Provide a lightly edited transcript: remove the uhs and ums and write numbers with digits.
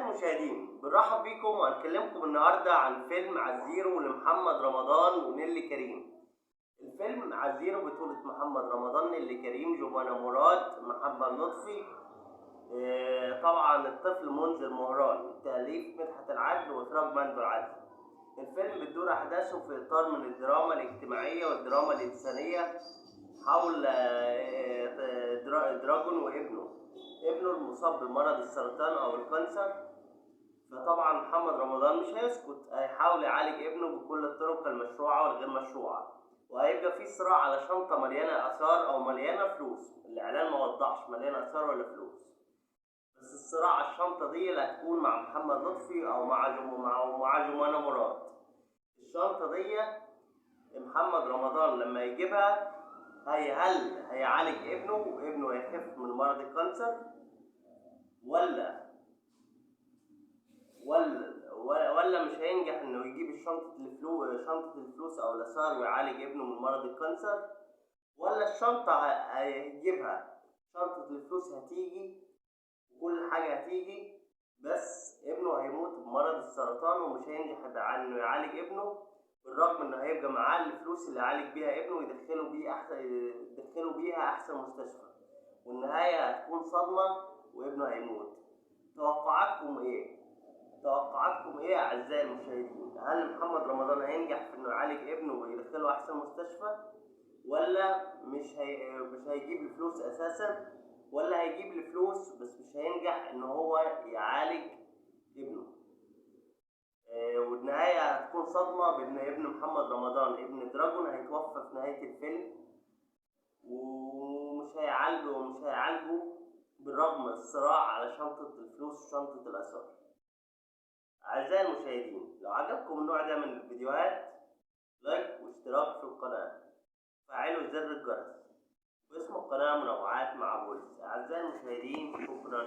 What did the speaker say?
أعزائي المشاهدين، بنرحب بيكم وهنكلمكم النهاردة عن فيلم عزيرو لمحمد رمضان ونيلي كريم. الفيلم عزيرو بطولة محمد رمضان، نيلي كريم، جمانة مراد، محمد لطفي، طبعا الطفل منذر مهران، تأليف مدحت العدل وإخراج مندو العدل. الفيلم بتدور أحداثه في إطار من الدراما الاجتماعية والدراما الإنسانية حول دراجون وابنه المصاب بمرض السرطان أو الكانسر. فطبعا محمد رمضان مش هيسكت، هيحاول يعالج ابنه بكل الطرق المشروعة والغير مشروعة، وهيبقى في صراع على شنطة مليانة آثار أو مليانة فلوس. الإعلان ما وضحش مليانة آثار ولا فلوس، بس الصراع على الشنطة دي اللي هتكون مع محمد لطفي أو مع جمانة مراد. الشنطة دي محمد رمضان لما يجيبها هل هيعالج ابنه وابنه هيخف من مرض الكانسر، ولا مش هينجح انه يجيب شنطة الفلوس او الاثار ويعالج ابنه من مرض الكانسر، ولا الشنطة هيجيبها، شنطة الفلوس هتيجي وكل حاجة هتيجي، بس ابنه هيموت بمرض السرطان ومش هينجح انه يعالج ابنه، بالرغم انه هيبقى معاه الفلوس اللي يعالج بيها ابنه يدخلوا بيها احسن مستشفى، والنهاية هتكون صدمة وابنه هيموت. توقعاتكم ايه اعزائي المشاهدين؟ هل محمد رمضان هينجح في انه يعالج ابنه ويدخله احسن مستشفى، ولا مش هيجيب الفلوس اساسا، ولا هيجيب الفلوس بس مش هينجح ان هو يعالج ابنه؟ والنهاية هتكون صدمة بان ابن محمد رمضان، ابن دراجون، هيتوفى في نهاية الفيلم ومش هيعالجه بالرغم من الصراع على شنطة الفلوس وشنطة الآثار. أعزائي المشاهدين، لو عجبكم النوع ده من الفيديوهات، لايك واشتراك في القناة، فعلوا زر الجرس، واسم القناة منوعات مع بولس. أعزائي المشاهدين، شكرا.